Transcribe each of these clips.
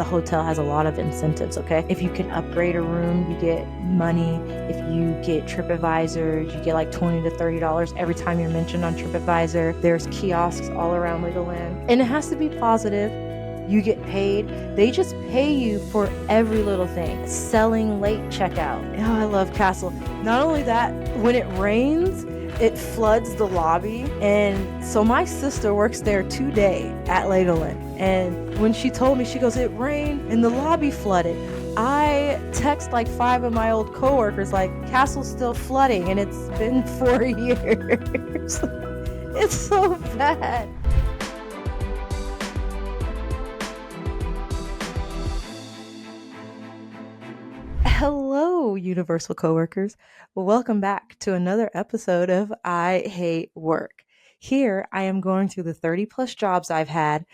the hotel has a lot of incentives, okay? If you can upgrade a room, you get money. If you get TripAdvisor, you get like $20 to $30 every time you're mentioned on TripAdvisor. There's kiosks all around Legoland. And it has to be positive. You get paid. They just pay you for every little thing. Selling late checkout. Oh, I love Castle. Not only that, when it rains, it floods the lobby. And so my sister works there today at Legoland. And when she told me, she goes, it rained and the lobby flooded. I text like 5 of my old coworkers, like, Castle's still flooding and it's been 4 years. It's so bad. Hello, Universal Coworkers. Welcome back to another episode of I Hate Work. Here, I am going through the 30 plus jobs I've had.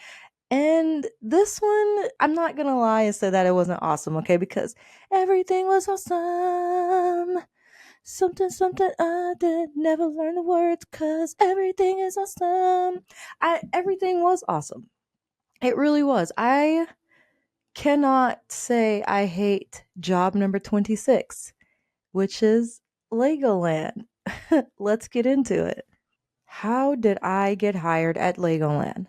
And this one, I'm not going to lie and say that it wasn't awesome, okay? Because everything was awesome. Something I did, never learn the words because everything is awesome. Everything was awesome. It really was. I cannot say I hate job number 26, which is Legoland. Let's get into it. How did I get hired at Legoland?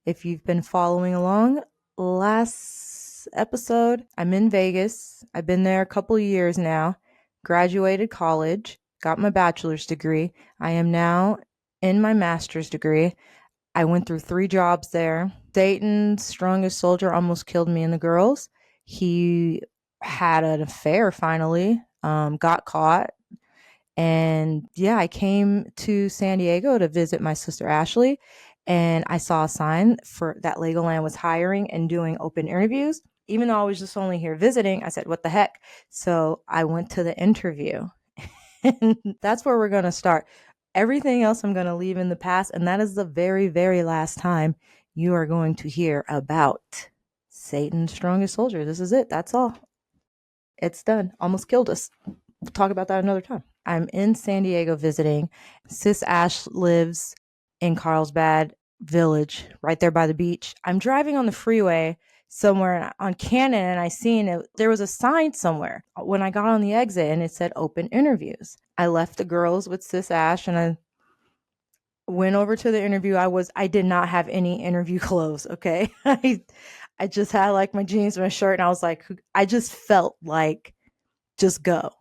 If you've been following along, last episode, I'm in Vegas. I've been there a couple of years now. Graduated college, got my bachelor's degree. I am now in my master's degree. I went through 3 jobs there. Satan's strongest soldier almost killed me and the girls. He had an affair finally, got caught. And yeah, I came to San Diego to visit my sister Ashley. And I saw a sign for that Legoland was hiring and doing open interviews. Even though I was just only here visiting, I said, what the heck? So I went to the interview. And that's where we're going to start. Everything else I'm going to leave in the past, and that is the very, very last time you are going to hear about Satan's strongest soldier. This is it. That's all. It's done. Almost killed us. We'll talk about that another time. I'm in San Diego visiting. Sis Ash lives in Carlsbad Village, right there by the beach. I'm driving on the freeway somewhere on Cannon, and I seen it. There was a sign somewhere when I got on the exit, and it said open interviews. I left the girls with Sis Ash, and I went over to the interview. I did not have any interview clothes. Okay, I just had like my jeans and my shirt, and I was like, I just felt like, just go.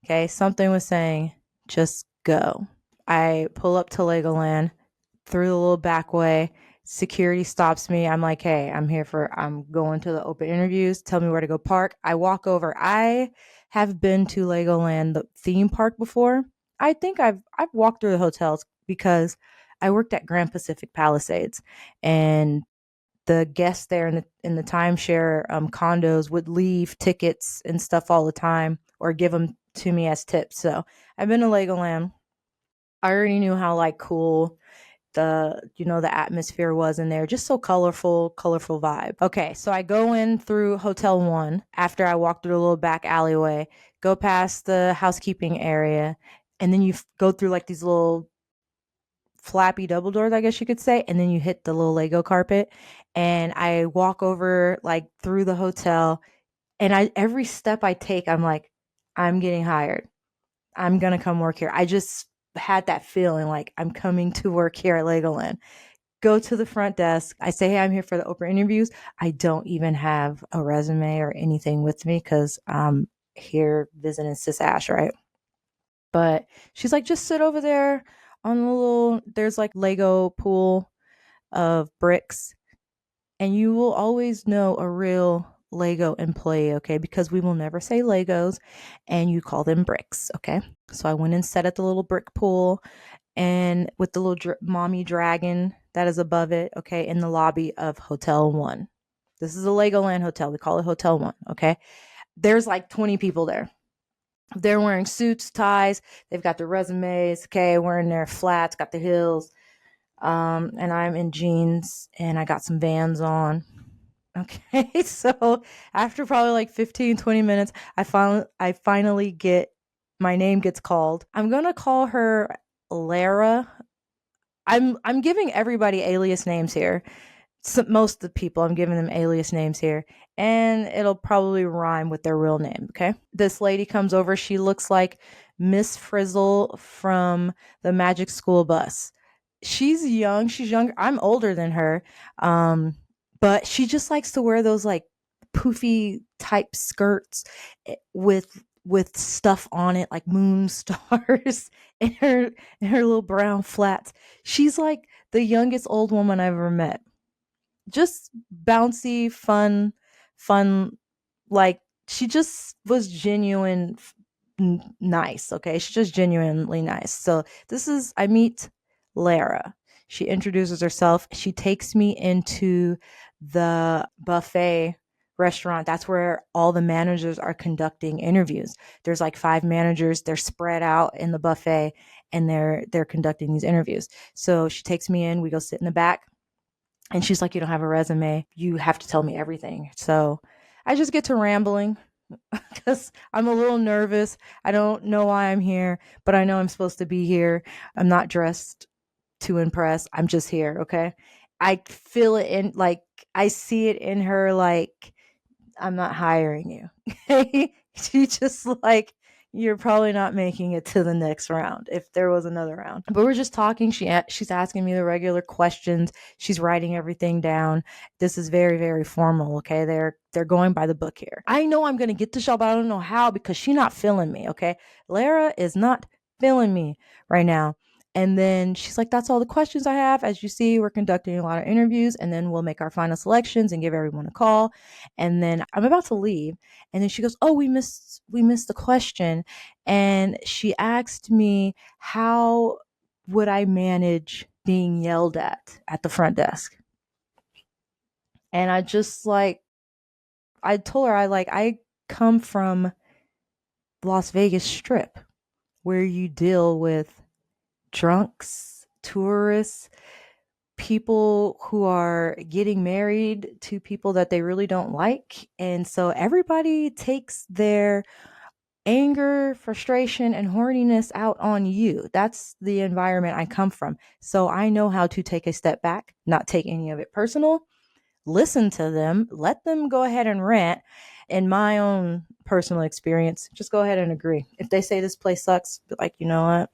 Okay, something was saying, just go. I pull up to Legoland through the little back way. Security stops me. I'm like, hey, I'm going to the open interviews. Tell me where to go park. I walk over. I have been to Legoland, the theme park, before. I think I've walked through the hotels because I worked at Grand Pacific Palisades, and the guests there in the timeshare condos would leave tickets and stuff all the time or give them to me as tips. So I've been to Legoland. I already knew how like cool the atmosphere was in there. Just so colorful vibe. Okay, so I go in through Hotel 1 after I walk through the little back alleyway, go past the housekeeping area, and then you go through like these little flappy double doors, I guess you could say, and then you hit the little Lego carpet, and I walk over like through the hotel, and every step I take, I'm like, I'm getting hired. I'm gonna come work here. I just had that feeling like I'm coming to work here at Legoland. Go to the front desk. I say, hey, I'm here for the open interviews. I don't even have a resume or anything with me because I'm here visiting Sis Ash, right? But she's like, just sit over there on the there's like Lego pool of bricks, and you will always know a real Lego employee, okay? Because we will never say Legos, and you call them bricks, okay? So I went and sat at the little brick pool, and with the little mommy dragon that is above it, okay, in the lobby of Hotel 1. This is a Legoland hotel. We call it Hotel 1, okay? There's like 20 people there. They're wearing suits, ties. They've got their resumes, okay, wearing their flats, got their heels. And I'm in jeans, and I got some Vans on. Okay, so after probably like 15, 20 minutes, I finally get, my name gets called. I'm gonna call her Lara. I'm giving everybody alias names here. So most of the people, I'm giving them alias names here. and it'll probably rhyme with their real name. Okay. This lady comes over. She looks like Miss Frizzle from the Magic School Bus. She's young. She's younger. I'm older than her. Um, but she just likes to wear those like poofy type skirts with stuff on it like moon stars and her little brown flats. She's like the youngest old woman I've ever met. Just bouncy, fun, like she just was genuine nice, okay? She's just genuinely nice. So this is I meet Lara. She introduces herself. She takes me into the buffet restaurant. That's where all the managers are conducting interviews. There's like 5 managers. They're spread out in the buffet and they're conducting these interviews. So she takes me in. We go sit in the back and she's like, "You don't have a resume. You have to tell me everything." So I just get to rambling because I'm a little nervous. I don't know why I'm here, but I know I'm supposed to be here. I'm not dressed to impress. I'm just here. Okay. I feel it in, like, I see it in her, like, I'm not hiring you. She just like, you're probably not making it to the next round if there was another round. But we're just talking. She's asking me the regular questions. She's writing everything down. This is very very formal. Okay, they're going by the book here. I know I'm gonna get the job, but I don't know how because she's not feeling me. Okay, Lara is not feeling me right now. And then she's like, "That's all the questions I have. As you see, we're conducting a lot of interviews, and then we'll make our final selections and give everyone a call." And then I'm about to leave, and then she goes, "Oh, we missed the question." And she asked me how would I manage being yelled at the front desk. And I just like, I told her, I come from Las Vegas Strip where you deal with drunks, tourists, people who are getting married to people that they really don't like. And so everybody takes their anger, frustration, and horniness out on you. That's the environment I come from. So I know how to take a step back, not take any of it personal, listen to them, let them go ahead and rant. In my own personal experience, just go ahead and agree. If they say this place sucks, be like, you know what?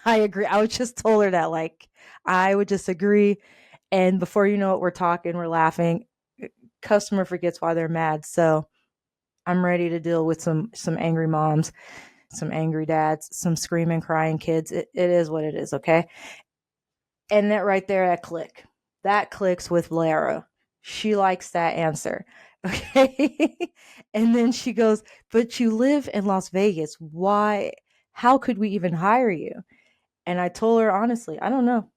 I agree. I would just told her that, like, I would just agree. And before you know it, we're talking, we're laughing. Customer forgets why they're mad. So I'm ready to deal with some angry moms, some angry dads, some screaming, crying kids. It is what it is, okay? And that right there, that click. That clicks with Lara. She likes that answer. Okay. And then she goes, "But you live in Las Vegas. Why? How could we even hire you?" And I told her honestly, I don't know.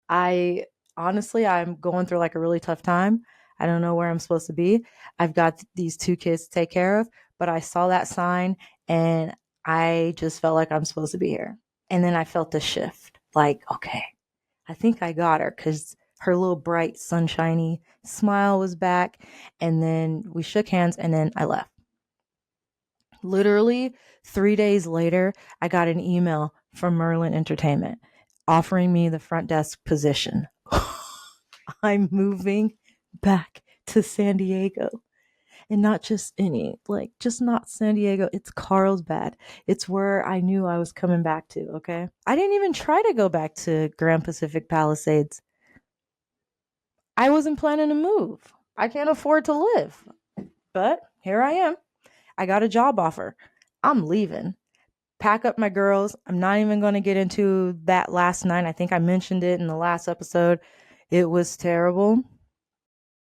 I I'm going through like a really tough time. I don't know where I'm supposed to be. I've got these 2 kids to take care of, but I saw that sign and I just felt like I'm supposed to be here. And then I felt the shift like, okay, I think I got her because her little bright, sunshiny smile was back. And then we shook hands and then I left. Literally 3 days later, I got an email from Merlin Entertainment offering me the front desk position. I'm moving back to San Diego. And not just any, like, just not San Diego. It's Carlsbad. It's where I knew I was coming back to, okay? I didn't even try to go back to Grand Pacific Palisades. I wasn't planning to move. I can't afford to live. But here I am. I got a job offer. I'm leaving. Pack up my girls. I'm not even going to get into that last night. I think I mentioned it in the last episode. It was terrible.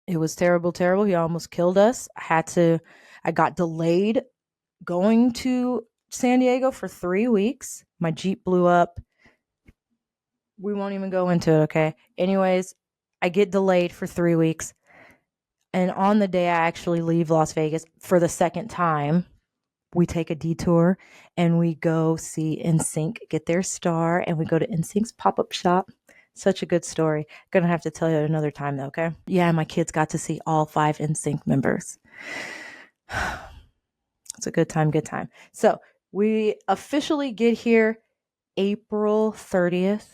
It was terrible, terrible. He almost killed us. I got delayed going to San Diego for 3 weeks. My Jeep blew up. We won't even go into it, okay? Anyways, I get delayed for 3 weeks. And on the day I actually leave Las Vegas for the second time, we take a detour and we go see NSYNC get their star, and we go to NSYNC's pop-up shop. Such a good story. Gonna have to tell you another time though, okay? Yeah, my kids got to see all 5 NSYNC members. It's a good time, good time. So we officially get here April 30th,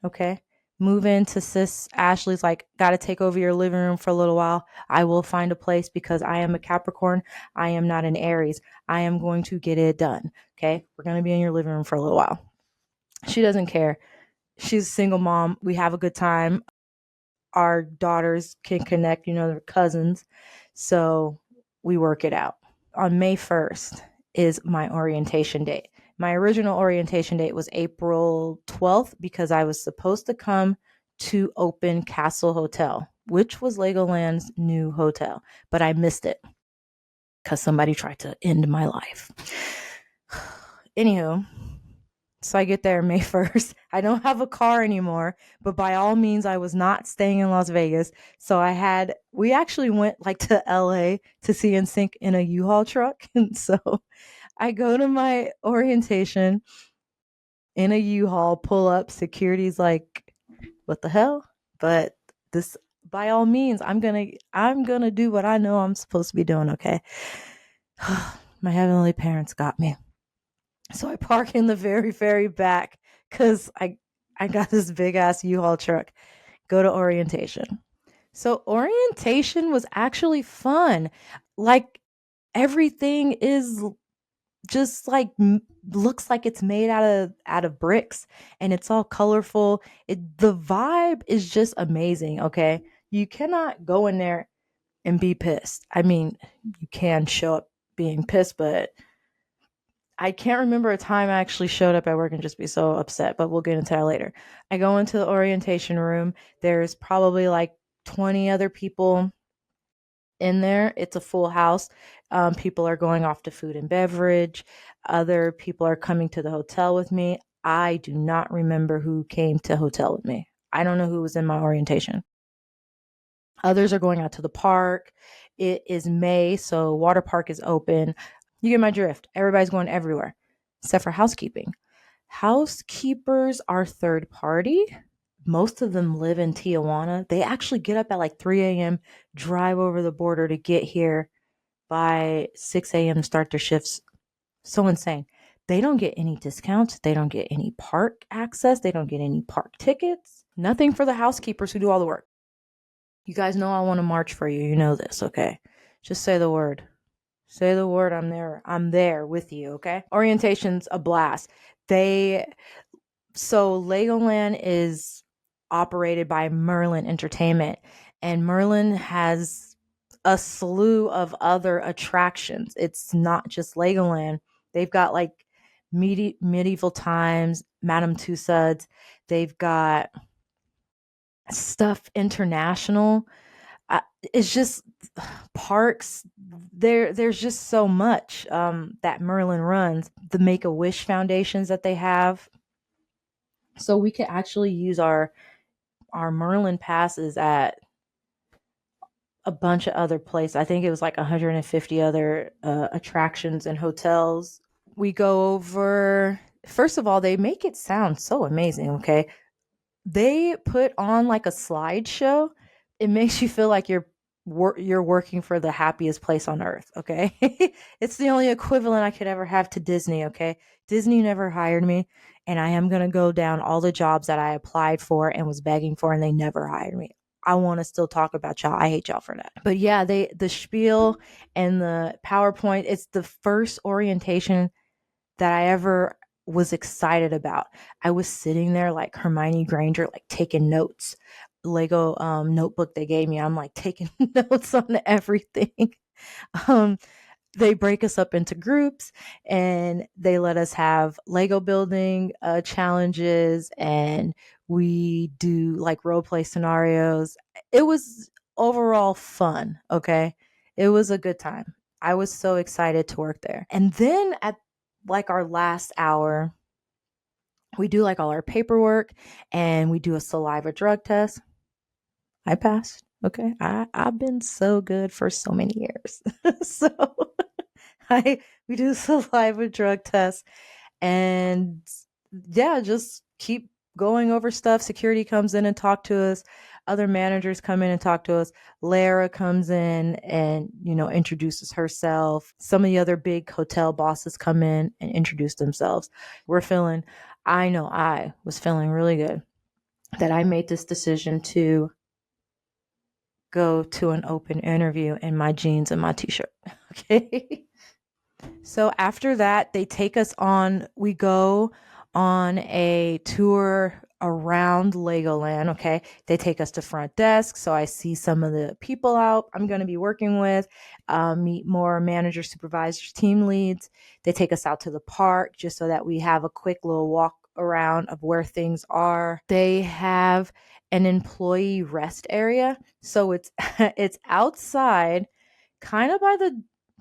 okay? move into sis Ashley's like, gotta take over your living room for a little while. I will find a place because I am a Capricorn. I am not an Aries. I am going to get it done. Okay. We're going to be in your living room for a little while. She doesn't care. She's a single mom. We have a good time. Our daughters can connect, they're cousins. So we work it out. On May 1st is my orientation date. My original orientation date was April 12th because I was supposed to come to open Castle Hotel, which was Legoland's new hotel, but I missed it because somebody tried to end my life. Anywho, so I get there May 1st. I don't have a car anymore, but by all means, I was not staying in Las Vegas. So we actually went like to LA to see NSYNC in a U-Haul truck. And so I go to my orientation in a U-Haul, pull up, security's like, what the hell? But this, by all means, I'm gonna do what I know I'm supposed to be doing, okay? My heavenly parents got me. So I park in the very, very back because I got this big ass U-Haul truck. Go to orientation. So orientation was actually fun. Like everything is just like looks like it's made out of bricks and it's all colorful. The vibe is just amazing, okay? You cannot go in there and be pissed. I mean, you can show up being pissed, but I can't remember a time I actually showed up at work and just be so upset, but we'll get into that later. I go into the orientation room. There's probably like 20 other people in there. It's a full house. People are going off to food and beverage. Other people are coming to the hotel with me. I do not remember who came to hotel with me. I don't know who was in my orientation. Others are going out to the park. It is May, so water park is open. You get my drift. Everybody's going everywhere, except for housekeeping. Housekeepers are third party. Most of them live in Tijuana. They actually get up at like 3 a.m., drive over the border to get here by 6 a.m. to start their shifts. So insane. They don't get any discounts. They don't get any park access. They don't get any park tickets. Nothing for the housekeepers who do all the work. You guys know I want to march for you. You know this, okay? Just say the word. Say the word. I'm there. I'm there with you, okay? Orientation's a blast. So Legoland is operated by Merlin Entertainment, and Merlin has a slew of other attractions. It's not just Legoland. They've got like medieval times, Madame Tussauds. They've got stuff international. It's just parks. There's just so much that Merlin runs. The Make-A-Wish foundations that they have. So we could actually use our Merlin passes at a bunch of other places. I think it was like 150 other attractions and hotels. We go over, first of all, they make it sound so amazing, okay? They put on like a slideshow. It makes you feel like you're working for the happiest place on earth, okay? It's the only equivalent I could ever have to Disney, okay? Disney never hired me, and I am going to go down all the jobs that I applied for and was begging for, and they never hired me. I want to still talk about y'all. I hate y'all for that. But yeah, the spiel and the PowerPoint, it's the first orientation that I ever was excited about. I was sitting there like Hermione Granger, like taking notes. Lego notebook they gave me, I'm like taking notes on everything. um they break us up into groups and they let us have Lego building challenges, and we do like role play scenarios. It was overall fun, okay? It was a good time. I was so excited to work there. And then at like our last hour, we do like all our paperwork and we do a saliva drug test. I passed. Okay. I've been so good for so many years. So we do saliva drug test and yeah, just keep going over stuff. Security comes in and talk to us. Other managers come in and talk to us. Lara comes in and, introduces herself. Some of the other big hotel bosses come in and introduce themselves. I know I was feeling really good. that I made this decision to go to an open interview in my jeans and my t-shirt. Okay. So after that, we go on a tour around Legoland. Okay. They take us to front desk. So I see some of the people out I'm going to be working with, meet more managers, supervisors, team leads. They take us out to the park just so that we have a quick little walk around of where things are. They have an employee rest area. So it's it's outside, kind of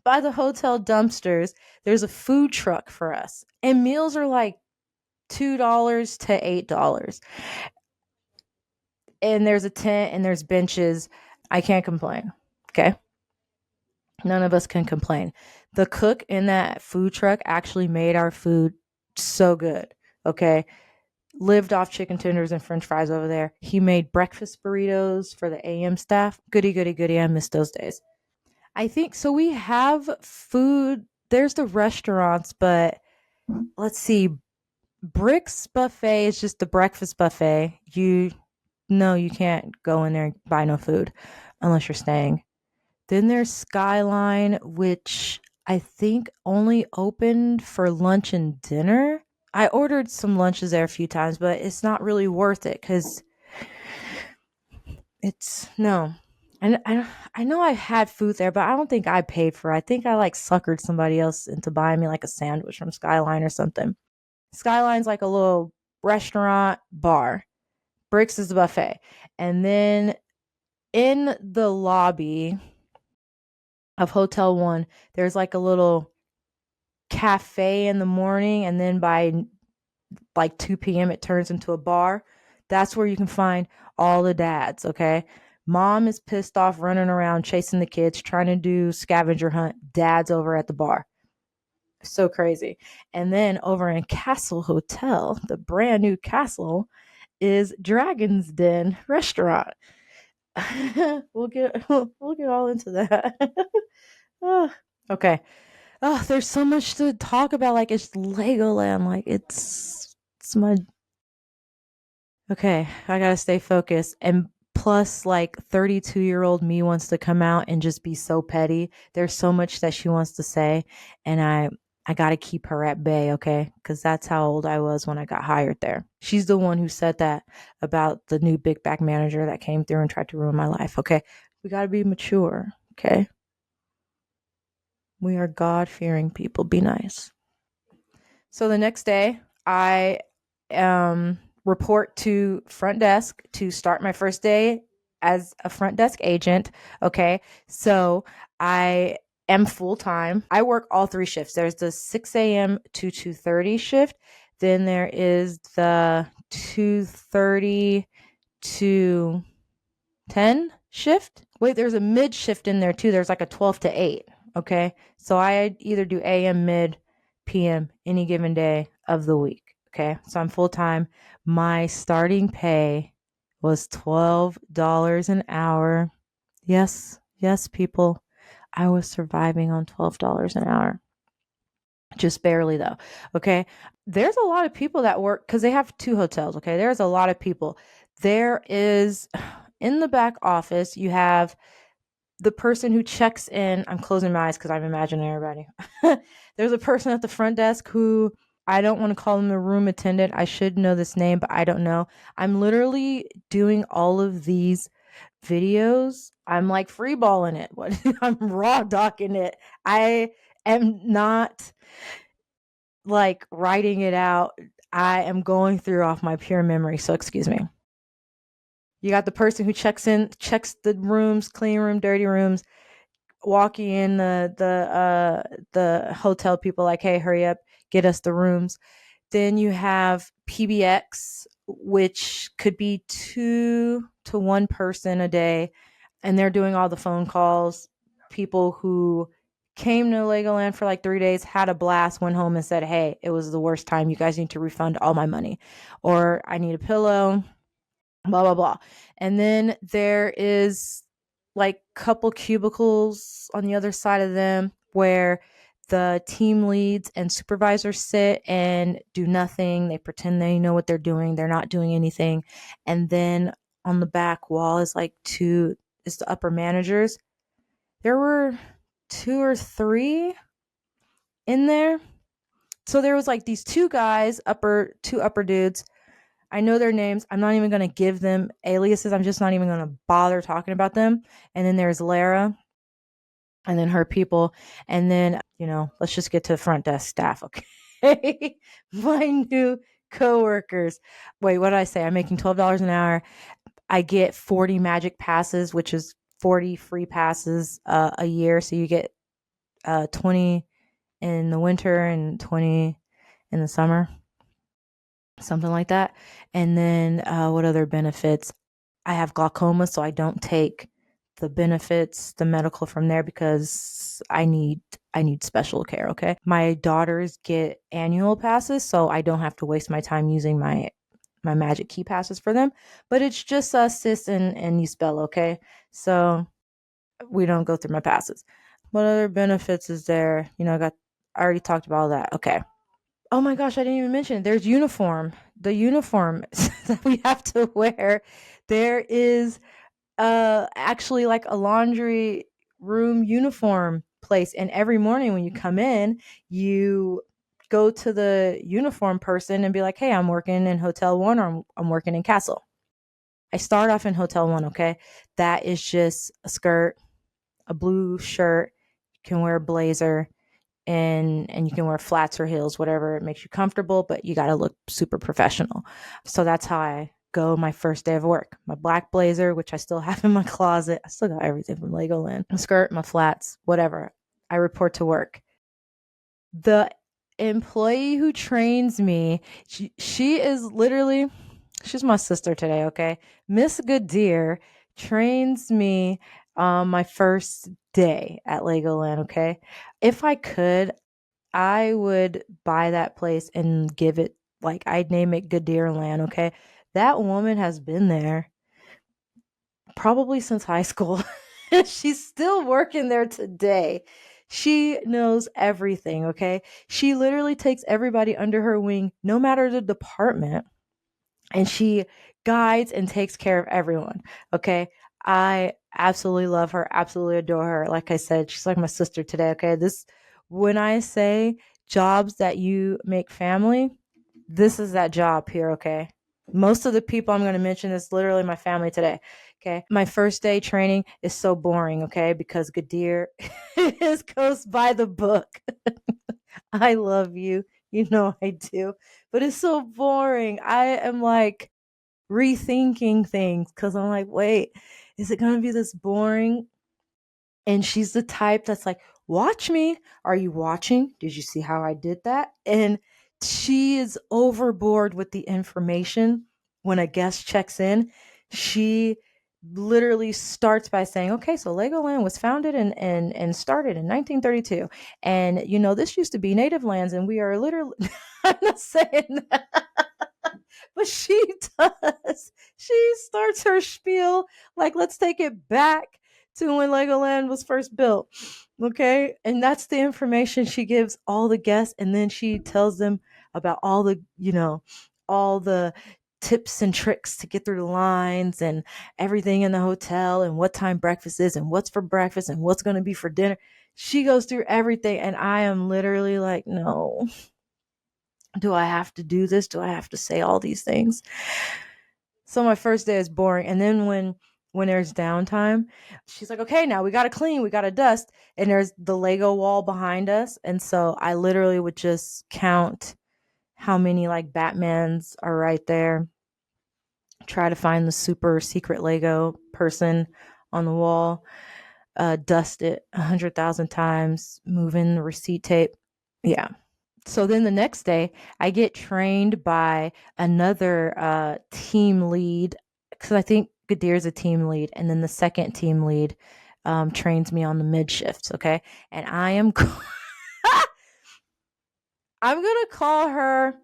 by the hotel dumpsters. There's a food truck for us, and meals are like $2 to $8. And there's a tent and there's benches. I can't complain. Okay. None of us can complain. The cook in that food truck actually made our food so good. Okay. Lived off chicken tenders and french fries over there. He made breakfast burritos for the AM staff. Goody, goody, goody. I miss those days. I think so. We have food. There's the restaurants, but let's see. Brick's buffet is just the breakfast buffet. You can't go in there and buy no food unless you're staying. Then there's Skyline, which I think only opened for lunch and dinner. I ordered some lunches there a few times, but it's not really worth it because it's no. And I know I had food there, but I don't think I paid for it. I think I like suckered somebody else into buying me like a sandwich from Skyline or something. Skyline's like a little restaurant bar. Bricks is the buffet. And then in the lobby of Hotel One, there's like a little cafe in the morning, and then by like 2 p.m. it turns into a bar. That's where you can find all the dads, okay? Mom is pissed off running around chasing the kids, trying to do scavenger hunt. Dad's over at the bar. So crazy. And then over in Castle Hotel, the brand new Castle, is Dragon's Den restaurant. We'll get all into that. Oh, okay. Oh, there's so much to talk about. Like it's Legoland. Like it's my okay. I gotta stay focused. And plus, like 32-year-old me wants to come out and just be so petty. There's so much that she wants to say, and I gotta keep her at bay, okay? Because that's how old I was when I got hired there. She's the one who said that about the new big back manager that came through and tried to ruin my life, okay? We gotta be mature, okay? We are God fearing people. Be nice. So the next day, I report to front desk to start my first day as a front desk agent. Okay. So I am full time. I work all three shifts. There's the 6 a.m. to 2:30 shift. Then there is the 2:30 to 10 shift. Wait, there's a mid shift in there too. There's like a 12 to 8. Okay. So I either do AM, mid, PM any given day of the week. Okay. So I'm full time. My starting pay was $12 an hour. Yes. Yes, people. I was surviving on $12 an hour. Just barely though. Okay. There's a lot of people that work because they have two hotels. Okay. There's a lot of people. There is in the back office, you have the person who checks in. I'm closing my eyes because I'm imagining everybody. There's a person at the front desk who I don't want to call him the room attendant. I should know this name, but I don't know. I'm literally doing all of these videos. I'm like freeballing it. What I'm raw docking it. I am not like writing it out. I am going through off my pure memory. So excuse me. You got the person who checks the rooms, clean room, dirty rooms, walking in the hotel people like, hey, hurry up, get us the rooms. Then you have PBX, which could be 2 to 1 person a day, and they're doing all the phone calls. People who came to Legoland for like 3 days, had a blast, went home and said, hey, it was the worst time. You guys need to refund all my money, or I need a pillow, blah blah blah. And then there is like couple cubicles on the other side of them where the team leads and supervisors sit and do nothing. They pretend they know what they're doing. They're not doing anything. And then on the back wall is the upper managers. There were two or three in there. So there was like these two guys, two upper dudes. I know their names. I'm not even going to give them aliases. I'm just not even going to bother talking about them. And then there's Lara, and then her people, and then let's just get to the front desk staff, okay? My new coworkers. Wait, what did I say? I'm making $12 an hour. I get 40 magic passes, which is 40 free passes a year. So you get 20 in the winter and 20 in the summer, something like that. And then what other benefits? I have glaucoma, so I don't take the benefits, the medical from there, because I need special care, okay? My daughters get annual passes, so I don't have to waste my time using my magic key passes for them. But it's just us, sis, and Yusbel, okay? So we don't go through my passes. What other benefits is there? I already talked about all that. Okay. Oh my gosh, I didn't even mention it. There's uniform. The uniform that we have to wear. There is actually like a laundry room uniform place, and every morning when you come in, you go to the uniform person and be like, "Hey, I'm working in Hotel 1 or I'm working in Castle." I start off in Hotel 1, okay? That is just a skirt, a blue shirt, you can wear a blazer, and you can wear flats or heels, whatever it makes you comfortable, but you got to look super professional. So that's how I go my first day of work. My black blazer, which I still have in my closet. I still got everything from Legoland. My skirt, my flats, whatever. I report to work. The employee who trains me, she is literally, she's my sister today, okay? Miss Goodyear trains me my first day at Legoland, okay? If I could, I would buy that place and give it, like, I'd name it Goodyear Land, okay? That woman has been there probably since high school. She's still working there today. She knows everything, okay? She literally takes everybody under her wing, no matter the department, and she guides and takes care of everyone, okay? I absolutely love her, absolutely adore her. Like I said, she's like my sister today, okay? When I say jobs that you make family, this is that job here, okay? Most of the people I'm going to mention is literally my family today, okay? My first day training is so boring, okay? Because Goodyear goes by the book. I love you. You know I do. But it's so boring. I am like rethinking things because I'm like, wait, is it going to be this boring? And she's the type that's like, watch me. Are you watching? Did you see how I did that? And she is overboard with the information. When a guest checks in, she literally starts by saying, okay, so Legoland was founded and started in 1932. And, this used to be native lands, and we are literally, I'm not saying that. But she does. She starts her spiel like, let's take it back to when Legoland was first built. Okay. And that's the information she gives all the guests. And then she tells them about all the tips and tricks to get through the lines and everything in the hotel and what time breakfast is and what's for breakfast and what's going to be for dinner. She goes through everything. And I am literally like, no, do I have to do this? Do I have to say all these things? So my first day is boring. And then when there's downtime, she's like, okay, now we got to clean, we got to dust. And there's the Lego wall behind us. And so I literally would just count how many like Batmans are right there. Try to find the super secret Lego person on the wall. Dust it 100,000 times, move in the receipt tape. Yeah. So then the next day, I get trained by another team lead, because I think Gadir's a team lead, and then the second team lead trains me on the mid shifts. Okay, and I'm gonna call her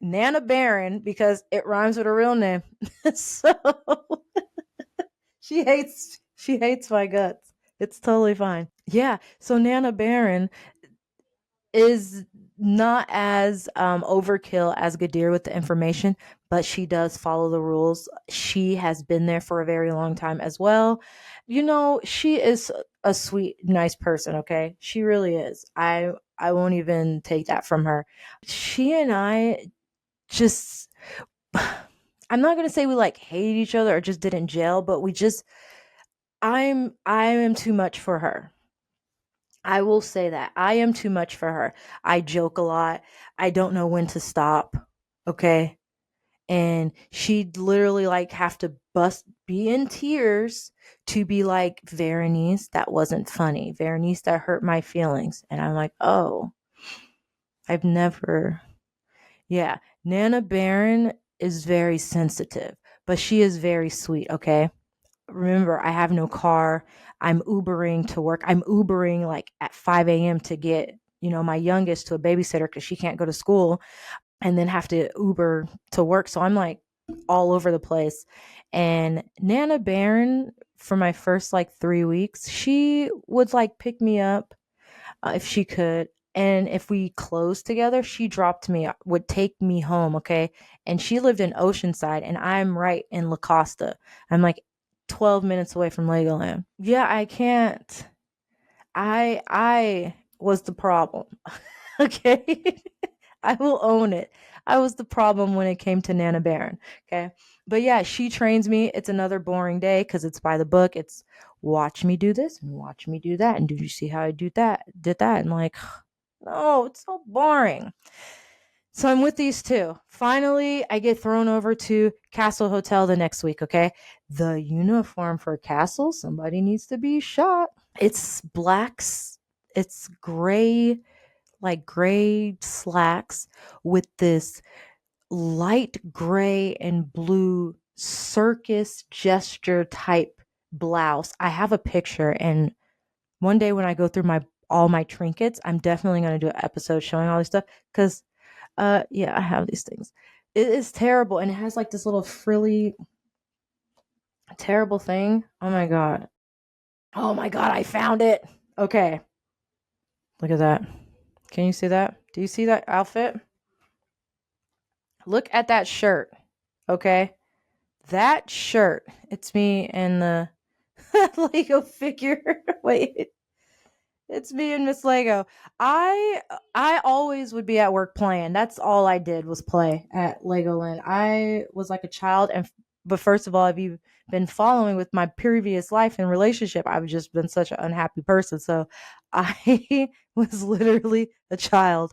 Nana Barron because it rhymes with her real name. So she hates my guts. It's totally fine. Yeah. So Nana Barron, is not as overkill as Gadir with the information, but she does follow the rules. She has been there for a very long time as well. She is a sweet, nice person, okay? She really is. I won't even take that from her. She and I just I'm not going to say we like hated each other or just didn't gel, but I am too much for her. I will say that. I am too much for her. I joke a lot. I don't know when to stop. Okay? And she'd literally like have to be in tears to be like, Veronice, that wasn't funny. Veronice, that hurt my feelings. And I'm like, oh, I've never. Yeah. Nana Barron is very sensitive, but she is very sweet. Okay. Remember, I have no car. I'm Ubering to work. I'm Ubering like at 5 a.m. to get, my youngest to a babysitter because she can't go to school and then have to Uber to work. So I'm like all over the place. And Nana Barron, for my first like 3 weeks, she would like pick me up if she could. And if we closed together, she dropped me, would take me home, okay? And she lived in Oceanside, and I'm right in La Costa. I'm like 12 minutes away from Legoland. Yeah, I can't. I was the problem. Okay? I will own it. I was the problem when it came to Nana Barron. Okay. But yeah, she trains me. It's another boring day because it's by the book. It's watch me do this and watch me do that. And did you see how I did that? And like, no, it's so boring. So I'm with these two. Finally, I get thrown over to Castle Hotel the next week. Okay. The uniform for Castle, somebody needs to be shot. It's blacks, it's gray, like gray slacks with this light gray and blue circus gesture type blouse. I have a picture, and one day when I go through my all my trinkets, I'm definitely going to do an episode showing all this stuff cuz yeah, I have these things. It is terrible, and it has like this little frilly terrible thing. Oh my god. Oh my god, I found it. Okay. Look at that. Can you see that? Do you see that outfit? Look at that shirt. Okay. That shirt. It's me and the Lego figure. Wait. It's me and Miss Lego. I always would be at work playing. That's all I did was play at Legoland. I was like a child, but first of all, if you've been following with my previous life and relationship, I've just been such an unhappy person. So I was literally a child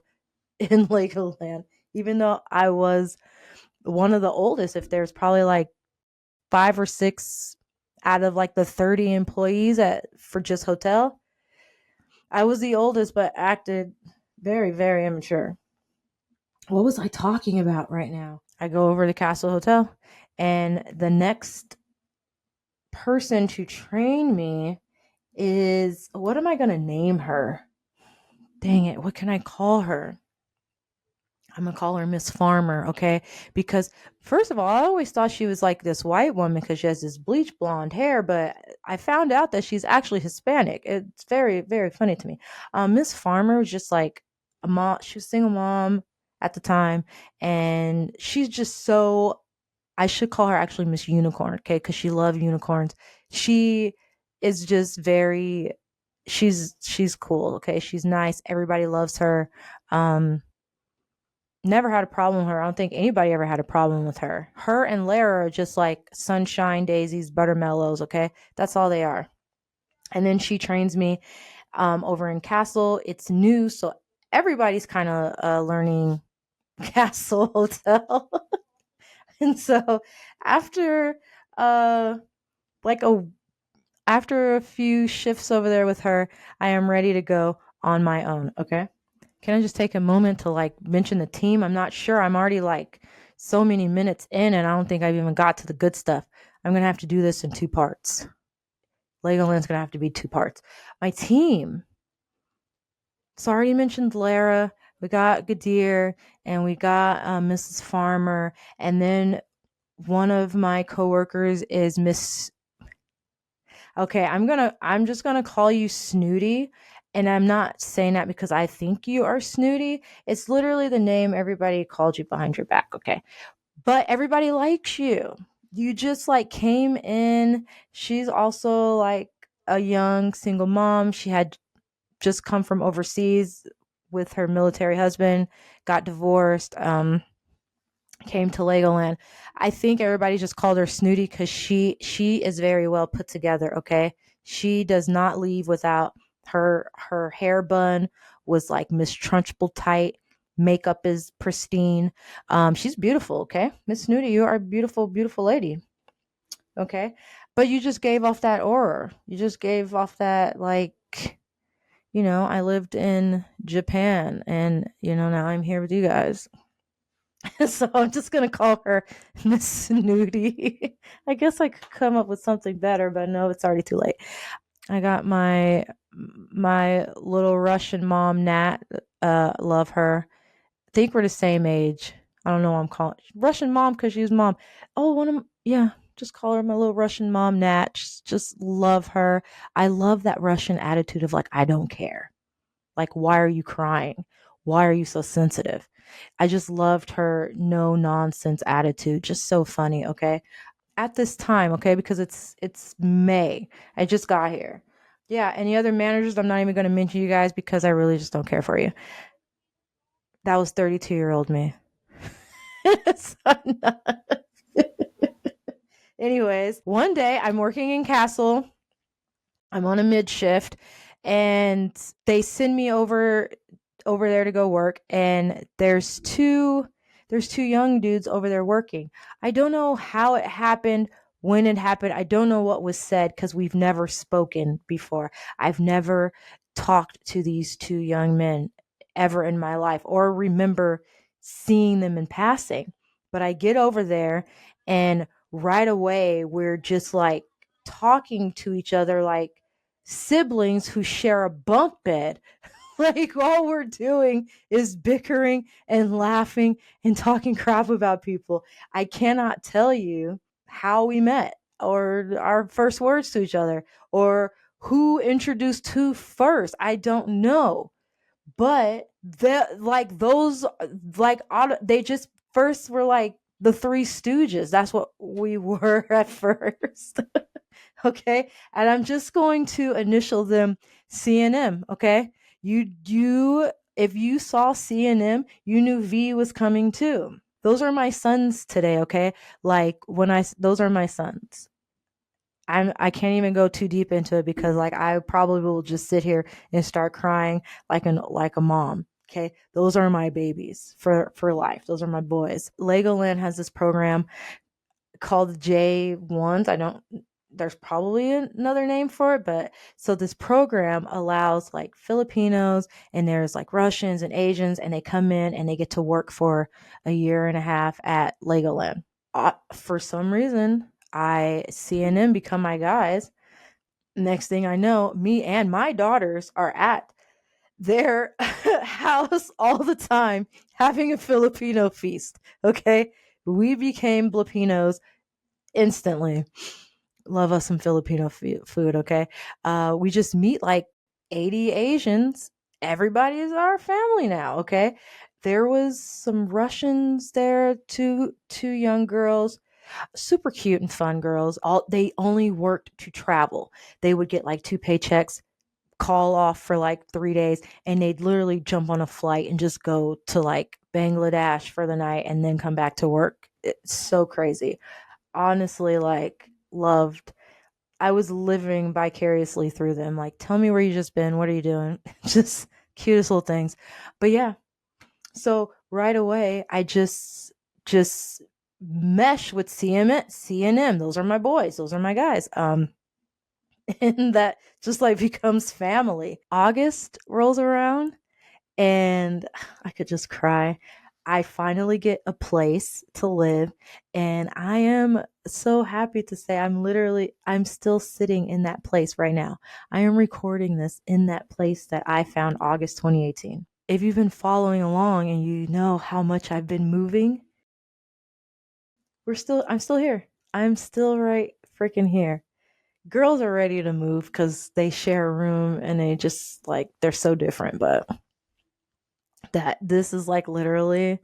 in Legoland, even though I was one of the oldest. If there's probably like 5 or 6 out of like the 30 employees at for just hotel, I was the oldest, but acted very, very immature. What was I talking about right now? I go over to Castle Hotel, and the next person to train me is what am I going to name her? Dang it, what can I call her? I'm gonna call her Miss Farmer, okay? Because first of all, I always thought she was like this white woman because she has this bleach blonde hair, but I found out that she's actually Hispanic. It's very, very funny to me. Miss Farmer was just like a mom. She was a single mom at the time, and she's just so. I should call her actually Miss Unicorn, okay? Because she loved unicorns. She is just very. She's cool, okay? She's nice. Everybody loves her. Never had a problem with her. I don't think anybody ever had a problem with her. Her and Lara are just like sunshine, daisies, buttermellows, okay? That's all they are. And then she trains me over in Castle. It's new, so everybody's kind of learning Castle Hotel. And so after uh like a after a few shifts over there with her, I am ready to go on my own, okay? Can I just take a moment to like mention the team? I'm not sure. I'm already like so many minutes in, and I don't think I've even got to the good stuff. I'm going to have to do this in 2 parts. Legoland's going to have to be 2 parts. My team. So I already mentioned Lara. We got Gadir, and we got Mrs. Farmer. And then one of my coworkers is Miss. Okay, I'm just gonna call you Snooty, And I'm not saying that because I think you are snooty. It's literally the name everybody called you behind your back, okay? But everybody likes you. You just like came in. She's also like a young single mom. She had just come from overseas with her military husband, got divorced, came to Legoland. I think everybody just called her snooty because she is very well put together. Okay, she does not leave without her hair bun was like Miss Trunchbull tight. Makeup is pristine. She's beautiful. Okay, Miss Snooty, you are a beautiful, beautiful lady. Okay, but you just gave off that aura. You just gave off that like I lived in Japan and now I'm here with you guys. So I'm just gonna call her Miss Snooty. I guess I could come up with something better, but no, it's already too late. I got my little Russian mom, Nat. Love her. I think we're the same age. I don't know what I'm calling Russian mom because she's mom. Oh, yeah. Just call her my little Russian mom, Nat. Just love her. I love that Russian attitude of like I don't care. Like, why are you crying? Why are you so sensitive? I just loved her no nonsense attitude. Just so funny, okay? At this time, okay, because it's May. I just got here. Yeah, any other managers? I'm not even going to mention you guys because I really just don't care for you. That was 32-year-old me. So, anyways, one day I'm working in Castle. I'm on a mid shift, and they send me over there to go work, and there's two young dudes over there working. I don't know how it happened, when it happened. I don't know what was said because we've never spoken before. I've never talked to these two young men ever in my life or remember seeing them in passing. But I get over there, and right away we're just like talking to each other like siblings who share a bunk bed. Like all we're doing is bickering and laughing and talking crap about people. I cannot tell you how we met or our first words to each other or who introduced who first. I don't know. But those they just first were like the Three Stooges. That's what we were at first. Okay, and I'm just going to initial them CNM. Okay, you if you saw CNM, you knew V was coming too. Those are my sons today. Okay, like those are my sons. I can't even go too deep into it because like I probably will just sit here and start crying like a mom. Okay, those are my babies for life. Those are my boys. Legoland has this program called J1s. I don't There's probably another name for it, but so this program allows like Filipinos and there's like Russians and Asians, and they come in and they get to work for a year and a half at Legoland. For some reason, I CNN become my guys. Next thing I know, me and my daughters are at their house all the time having a Filipino feast. Okay, we became Filipinos instantly. Love us some Filipino food, okay? We just meet like 80 Asians. Everybody is our family now, okay? There was some Russians there, two young girls, super cute and fun girls. All they only worked to travel. They would get like two paychecks, call off for like 3 days, and they'd literally jump on a flight and just go to like Bangladesh for the night and then come back to work. It's so crazy. Honestly, like loved. I was living vicariously through them. Like, tell me where you just been. What are you doing? Just cutest little things. But yeah, so right away, I just mesh with CNM. Those are my boys. Those are my guys. And that just like becomes family. August rolls around, and I could just cry. I finally get a place to live, and I am so happy to say I'm still sitting in that place right now. I am recording this in that place that I found August 2018. If you've been following along and you know how much I've been moving, I'm still here. I'm still right freaking here. Girls are ready to move because they share a room and they just like they're so different. But that this is like literally,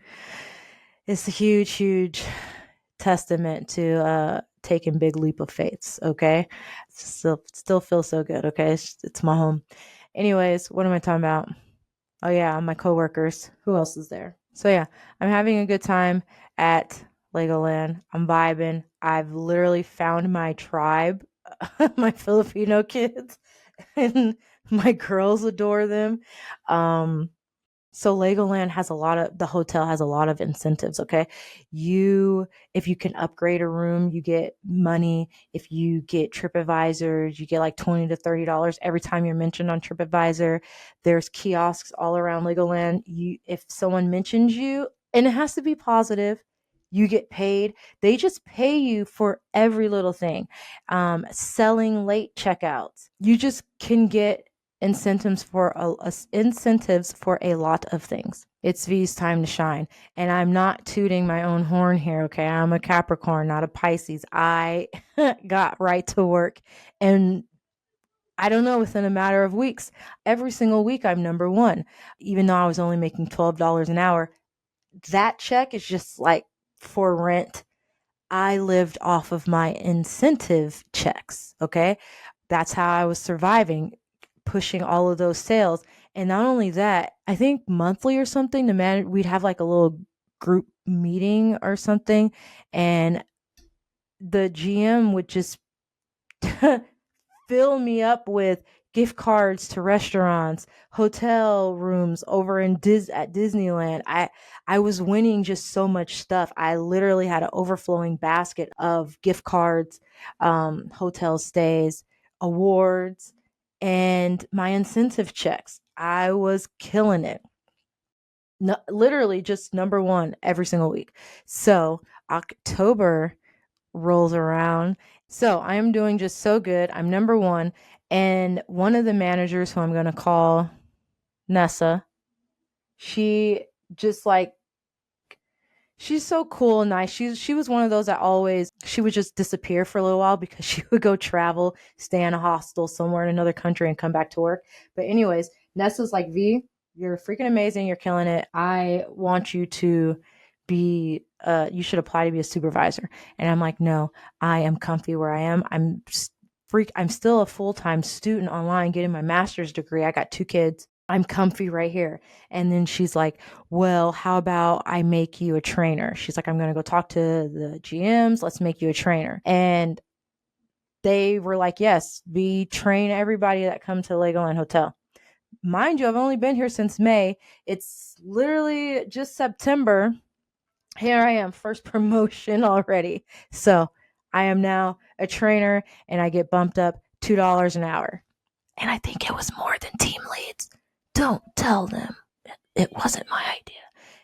it's a huge, huge testament to taking big leap of faiths. Okay, still feels so good. Okay, it's my home. Anyways, what am I talking about? Oh yeah, my coworkers. Who else is there? So yeah, I'm having a good time at Legoland. I'm vibing. I've literally found my tribe, my Filipino kids, and my girls adore them. Um, so Legoland has a lot of the hotel has a lot of incentives, okay? You if you can upgrade a room, you get money. If you get TripAdvisor, you get like $20 to $30 every time you're mentioned on TripAdvisor. There's kiosks all around Legoland. You if someone mentions you, and it has to be positive, you get paid. They just pay you for every little thing. Selling late checkouts. You just can get incentives for a lot of things. It's V's time to shine. And I'm not tooting my own horn here, okay? I'm a Capricorn, not a Pisces. I got right to work, and I don't know, within a matter of weeks, every single week I'm number one. Even though I was only making $12 an hour, that check is just like for rent. I lived off of my incentive checks, okay? That's how I was surviving, pushing all of those sales. And not only that, I think monthly or something, we'd have like a little group meeting or something, and the GM would just fill me up with gift cards to restaurants, hotel rooms over at Disneyland. I was winning just so much stuff. I literally had an overflowing basket of gift cards, hotel stays, awards, and my incentive checks. I was killing it. No, literally just number one every single week. So October rolls around. So I am doing just so good. I'm number one. And one of the managers, who I'm going to call Nessa, she just like, she's so cool and nice. She was one of those that always, she would just disappear for a little while because she would go travel, stay in a hostel somewhere in another country and come back to work. But anyways, Nessa's like, V, you're freaking amazing. You're killing it. I want you to be you should apply to be a supervisor. And I'm like, no, I am comfy where I am. I'm still a full-time student online getting my master's degree. I got two kids. I'm comfy right here. And then she's like, well, how about I make you a trainer? She's like, I'm going to go talk to the GMs. Let's make you a trainer. And they were like, yes, we train everybody that come to Legoland Hotel. Mind you, I've only been here since May. It's literally just September. Here I am, first promotion already. So I am now a trainer and I get bumped up $2 an hour. And I think it was more than team leads. Don't tell them. It wasn't my idea.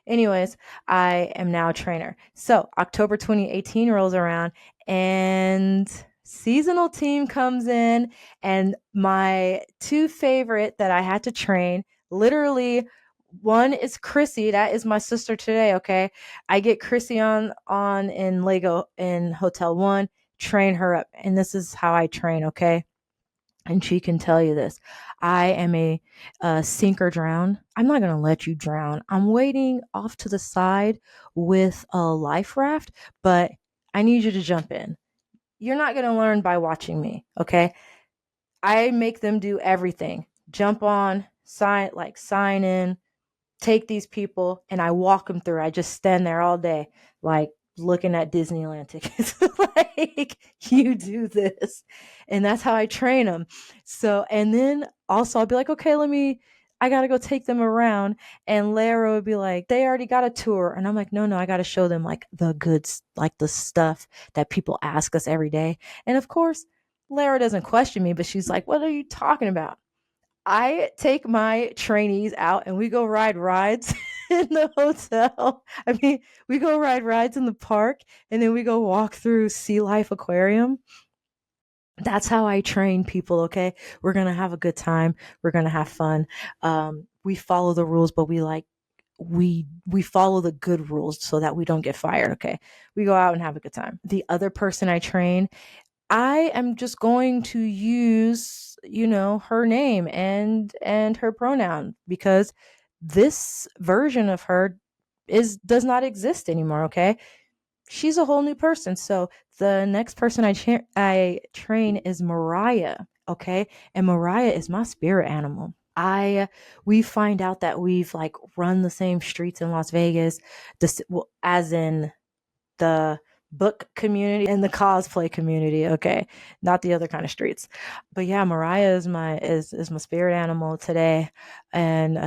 Anyways, I am now a trainer. So October 2018 rolls around and seasonal team comes in, and my two favorite that I had to train, literally one is Chrissy. That is my sister today. Okay. I get Chrissy on in Lego in Hotel One, train her up. And this is how I train. Okay. And she can tell you this. I am a sink or drown. I'm not going to let you drown. I'm waiting off to the side with a life raft, but I need you to jump in. You're not going to learn by watching me, okay? I make them do everything. Jump on, sign in, take these people, and I walk them through. I just stand there all day, like looking at Disneyland tickets. Like, you do this. And that's how I train them. So, and then also I'll be like, okay, I got to go take them around. And Lara would be like, they already got a tour. And I'm like, no, I got to show them like the goods, like the stuff that people ask us every day. And of course, Lara doesn't question me, but she's like, what are you talking about? I take my trainees out and we go ride rides in the hotel. I mean, we go ride rides in the park and then we go walk through Sea Life Aquarium. That's how I train people, okay? We're going to have a good time. We're going to have fun. We follow the rules, but we follow the good rules so that we don't get fired, okay? We go out and have a good time. The other person I train, I am just going to use, her name and her pronoun because this version of her is does not exist anymore, okay? She's a whole new person. So the next person I train is Mariah, okay? And Mariah is my spirit animal. I We find out that we've like run the same streets in Las Vegas, well, as in the book community and the cosplay community, okay? Not the other kind of streets. But yeah, Mariah is my spirit animal today. And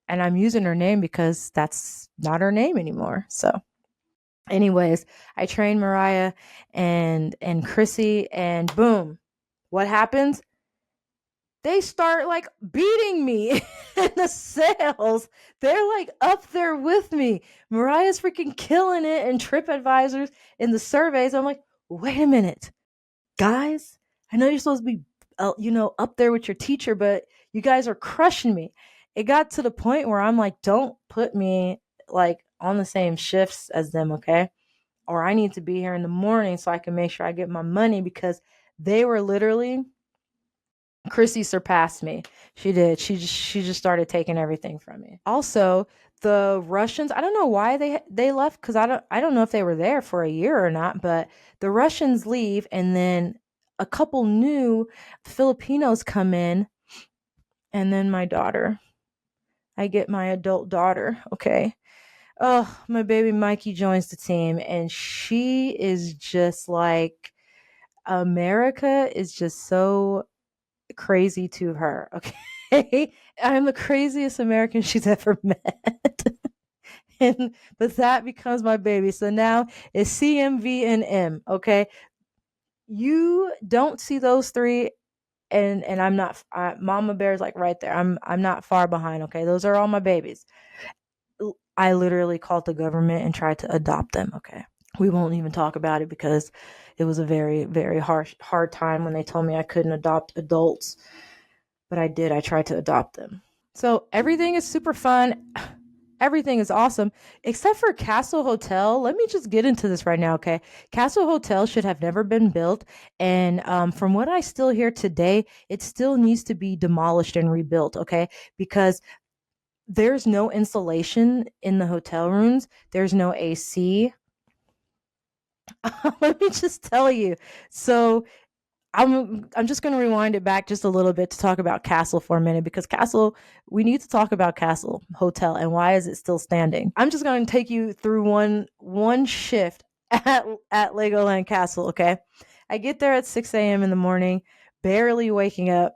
I'm using her name because that's not her name anymore. So anyways, I trained Mariah and Chrissy, and boom, what happens? They start like beating me in the sales. They're like up there with me. Mariah's freaking killing it in TripAdvisors in the surveys. I'm like, wait a minute, guys. I know you're supposed to be, up there with your teacher, but you guys are crushing me. It got to the point where I'm like, don't put me like on the same shifts as them, okay? Or I need to be here in the morning so I can make sure I get my money because they were literally Chrissy surpassed me. She did. She just started taking everything from me. Also, the Russians, I don't know why they left cuz I don't know if they were there for a year or not, but the Russians leave and then a couple new Filipinos come in and then my daughter. I get my adult daughter, okay? Oh, my baby Mikey joins the team and she is just like America is just so crazy to her, okay? I'm the craziest American she's ever met. and but that becomes my baby. So now it's CMV and M, okay? You don't see those three and I'm not Mama Bear's like right there. I'm not far behind, okay? Those are all my babies. I literally called the government and tried to adopt them, okay? We won't even talk about it because it was a very, very hard time when they told me I couldn't adopt adults. But I did. I tried to adopt them. So everything is super fun. Everything is awesome except for Castle Hotel. Let me just get into this right now, okay? Castle Hotel should have never been built. And from what I still hear today, it still needs to be demolished and rebuilt, okay? Because there's no insulation in the hotel rooms, there's no AC. Let me just tell you. So I'm just going to rewind it back just a little bit to talk about Castle for a minute because Castle, we need to talk about Castle Hotel and why is it still standing. I'm just going to take you through one shift at Legoland Castle, okay? I get there at 6 a.m. in the morning, barely waking up,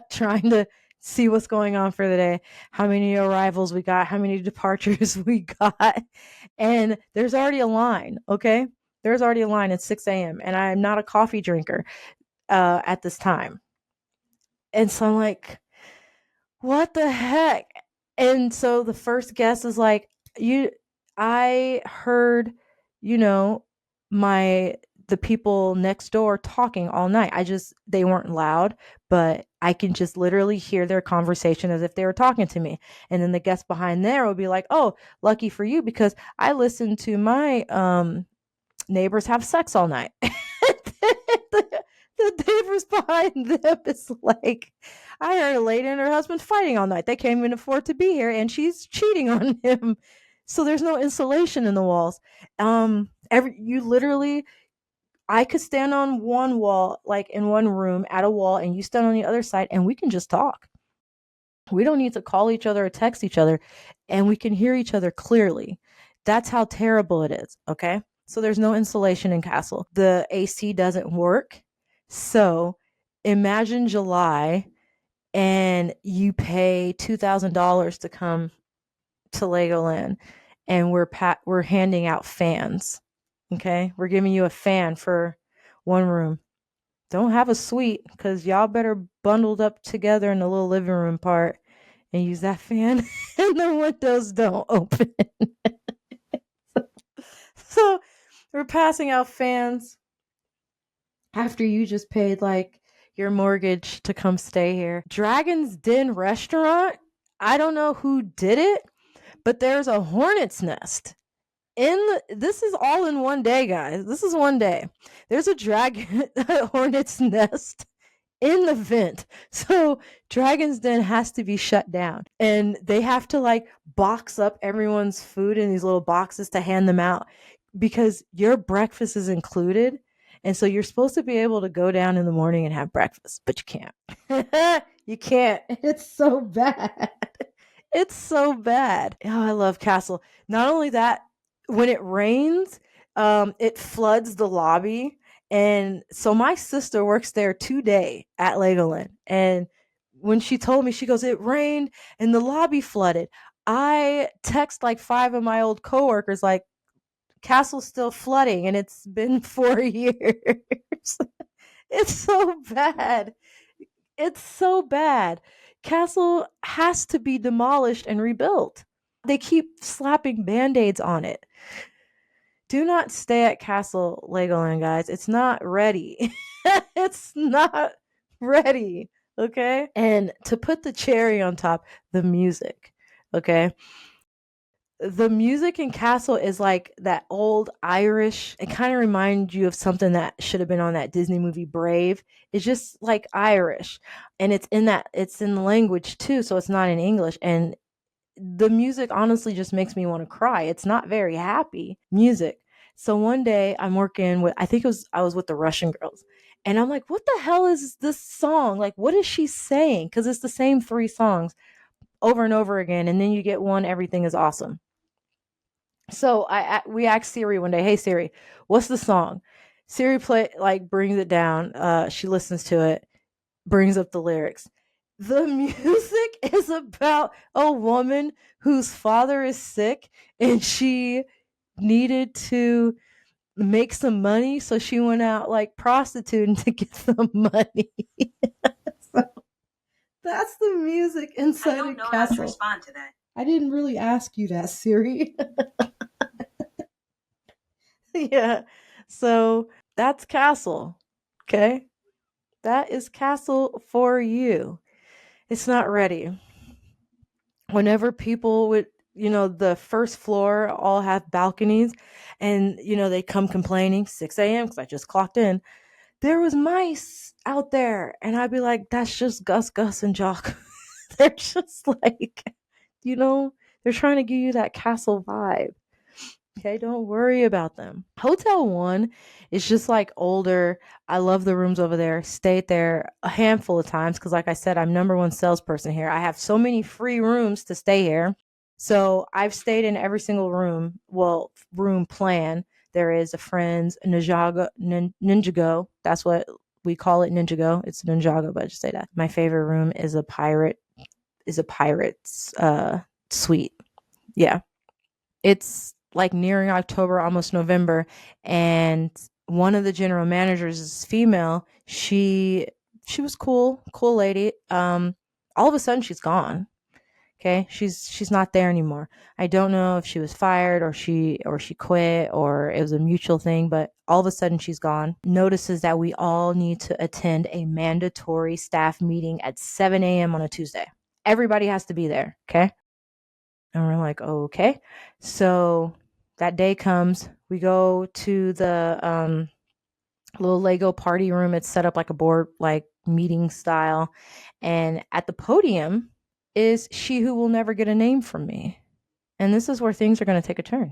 trying to see what's going on for the day, how many arrivals we got, how many departures we got. And there's already a line, okay? There's already a line at 6 a.m. And I'm not a coffee drinker at this time. And so I'm like, what the heck? And so the first guest is like, I heard, you know, my the people next door talking all night. They weren't loud, but I can just literally hear their conversation as if they were talking to me. And then the guest behind there would be like, "Oh, lucky for you because I listened to my neighbors have sex all night." the neighbors behind them is like, I heard a lady and her husband fighting all night. They can't even afford to be here, and she's cheating on him. So there's no insulation in the walls. You literally, I could stand on one wall, like in one room at a wall, and you stand on the other side, and we can just talk. We don't need to call each other or text each other, and we can hear each other clearly. That's how terrible it is, okay? So there's no insulation in Castle. The AC doesn't work. So imagine July and you pay $2,000 to come to Legoland and we're handing out fans. Okay? We're giving you a fan for one room. Don't have a suite cuz y'all better bundled up together in the little living room part and use that fan and the windows don't open. So we're passing out fans after you just paid like your mortgage to come stay here. Dragon's Den restaurant, I don't know who did it, but there's a hornet's nest This is all in one day, guys. This is one day. There's a dragon hornet's nest in the vent. So Dragon's Den has to be shut down. And they have to like box up everyone's food in these little boxes to hand them out because your breakfast is included. And so you're supposed to be able to go down in the morning and have breakfast, but you can't. You can't. It's so bad. It's so bad. Oh, I love Castle. Not only that, when it rains, it floods the lobby. And so my sister works there today at Legoland. And when she told me, she goes, it rained and the lobby flooded. I text like five of my old coworkers, like, Castle's still flooding and it's been 4 years. It's so bad. It's so bad. Castle has to be demolished and rebuilt. They keep slapping band-aids on it. Do not stay at Castle Legoland, guys. It's not ready. It's not ready. Okay? And to put the cherry on top, the music. Okay? The music in Castle is like that old Irish. It kind of reminds you of something that should have been on that Disney movie Brave. It's just like Irish. And it's in the language too, so it's not in English. And the music honestly just makes me want to cry. It's not very happy music. So one day I'm working with, I was with the Russian girls. And I'm like, what the hell is this song? Like, what is she saying? Because it's the same three songs over and over again. And then you get one, everything is awesome. So we asked Siri one day, hey Siri, what's the song? Siri brings it down. She listens to it, brings up the lyrics. The music is about a woman whose father is sick and she needed to make some money, so she went out like prostituting to get some money. So that's the music inside I don't know Castle. How to respond to that. I didn't really ask you that, Siri. Yeah. So that's Castle. Okay. That is Castle for you. It's not ready. Whenever people would, the first floor all have balconies and, they come complaining 6 a.m. because I just clocked in. There was mice out there. And I'd be like, that's just Gus, and Jock. They're just like, they're trying to give you that castle vibe. Okay, don't worry about them. Hotel 1 is just like older. I love the rooms over there. Stayed there a handful of times because, like I said, I'm number one salesperson here. I have so many free rooms to stay here. So I've stayed in every single room. Well, room plan. There is a Friends, Ninjago. That's what we call it, Ninjago. It's Ninjago, but I just say that. My favorite room is a pirate's suite. Yeah. It's like nearing October, almost November, and one of the general managers is female. She was cool lady. All of a sudden she's gone. Okay, she's not there anymore. I don't know if she was fired or she quit or it was a mutual thing, but all of a sudden she's gone. Notices that we all need to attend a mandatory staff meeting at 7 a.m. on a Tuesday. Everybody has to be there. Okay. And we're like, oh, okay. So that day comes, we go to the little Lego party room. It's set up like a board, like meeting style. And at the podium is she who will never get a name from me. And this is where things are going to take a turn.